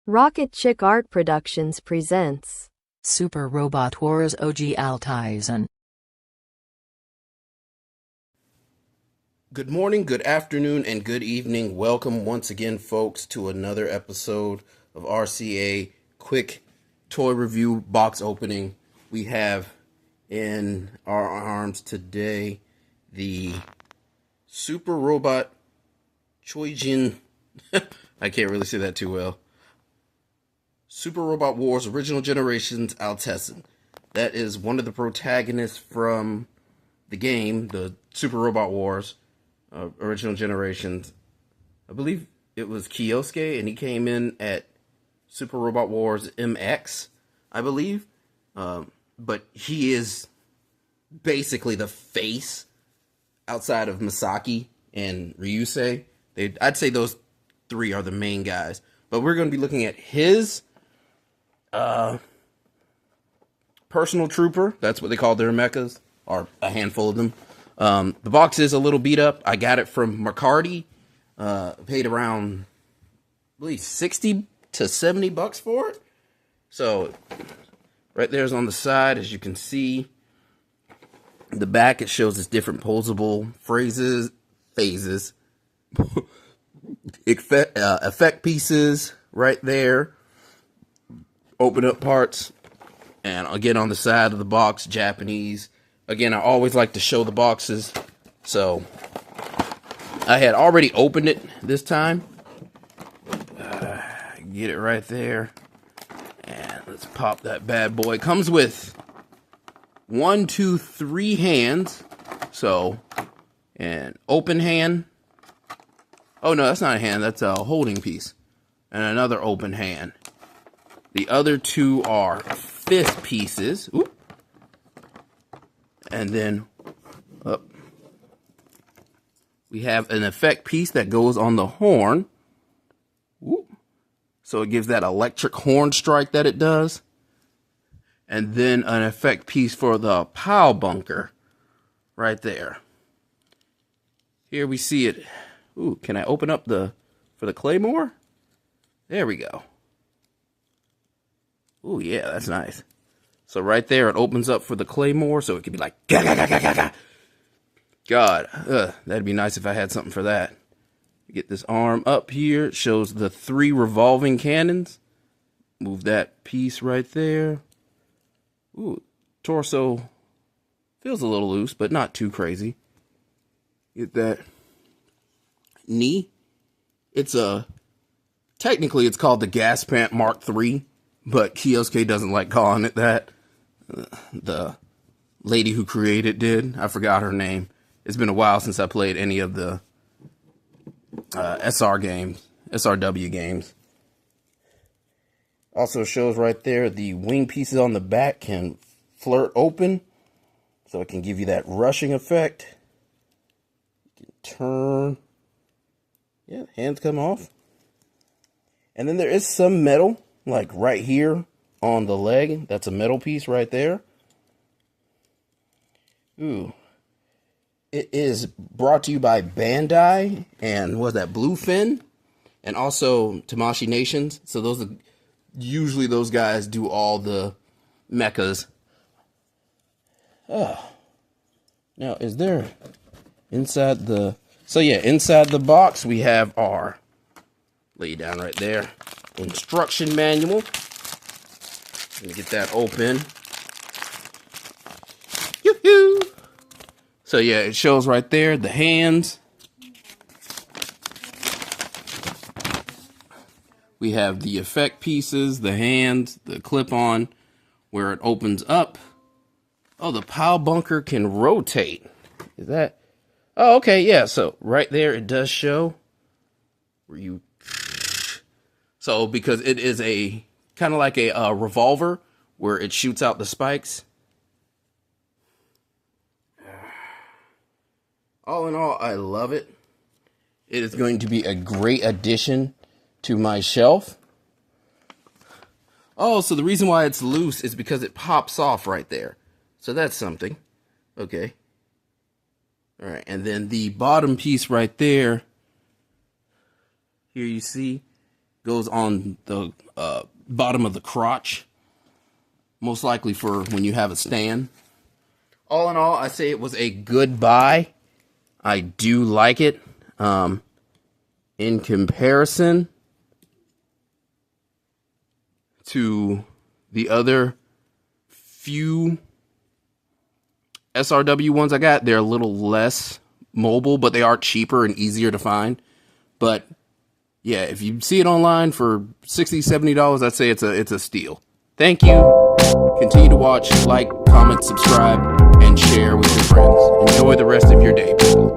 Rocket Chick Art Productions presents Super Robot Wars OG Alteisen. Good morning, good afternoon, and good evening. Welcome once again, folks, to another episode of RCA Quick Toy Review Box Opening. We have in our arms today the Super Robot Chogokin. I can't really say that too well. Super Robot Wars Original Generations Alteisen. That is one of the protagonists from the game, the Super Robot Wars Original Generations. I believe it was Kyosuke, and he came in at Super Robot Wars MX, I believe. But he is basically the face outside of Masaki and Ryusei. I'd say those three are the main guys. But we're going to be looking at his personal trooper. That's what they call their mechas, or a handful of them. The box is a little beat up. I got it from Mercari. Paid around, I believe, 60 to 70 bucks for it. So right there's on the side, as you can see. The back, it shows its different posable phases, effect pieces right there. Open up parts. And again, on the side of the box, Japanese. Again, I always like to show the boxes. So I had already opened it this time. Get it right there. And let's pop that bad boy. It comes with 1, 2, 3 hands. So, an open hand. Oh no, that's not a hand. That's a holding piece. And another open hand. The other two are fist pieces. Oop. And then we have an effect piece that goes on the horn. Oop. So it gives that electric horn strike that it does. And then an effect piece for the POW bunker right there. Here we see it. Ooh, can I open up for the Claymore? There we go. Ooh, yeah, that's nice. So right there, it opens up for the Claymore, so it could be like, gah, gah, gah, gah, gah, gah. God, that'd be nice if I had something for that. Get this arm up here. It shows the 3 revolving cannons. Move that piece right there. Ooh, torso feels a little loose, but not too crazy. Get that knee. Technically it's called the Gas Pant Mark III. But Kyosuke doesn't like calling it that. The lady who created it did. I forgot her name. It's been a while since I played any of the SRW games. Also shows right there the wing pieces on the back can flirt open. So it can give you that rushing effect. You can turn. Yeah, hands come off. And then there is some metal. Like right here on the leg. That's a metal piece right there. Ooh. It is brought to you by Bandai and what was that, Bluefin? And also Tamashii Nations. So usually those guys do all the mechas. Oh. Now, is there inside the... So yeah, inside the box we have our... Lay it down right there. Instruction manual. Let me get that open. Yoo-hoo! So yeah, it shows right there the hands. We have the effect pieces, the hands, the clip-on, where it opens up. Oh, the POW bunker can rotate. Is that? Oh, okay, yeah. So right there, it does show where you. So, because it is a kind of like a revolver where it shoots out the spikes. All in all, I love it. It is going to be a great addition to my shelf. Oh, so the reason why it's loose is because it pops off right there. So that's something. Okay. All right, and then the bottom piece right there. Here you see. Goes on the bottom of the crotch. Most likely for when you have a stand. All in all, I say it was a good buy. I do like it. In comparison to the other few SRW ones I got, they're a little less mobile, but they are cheaper and easier to find. But yeah, if you see it online for $60, $70, I'd say it's a steal. Thank you. Continue to watch, like, comment, subscribe, and share with your friends. Enjoy the rest of your day, people.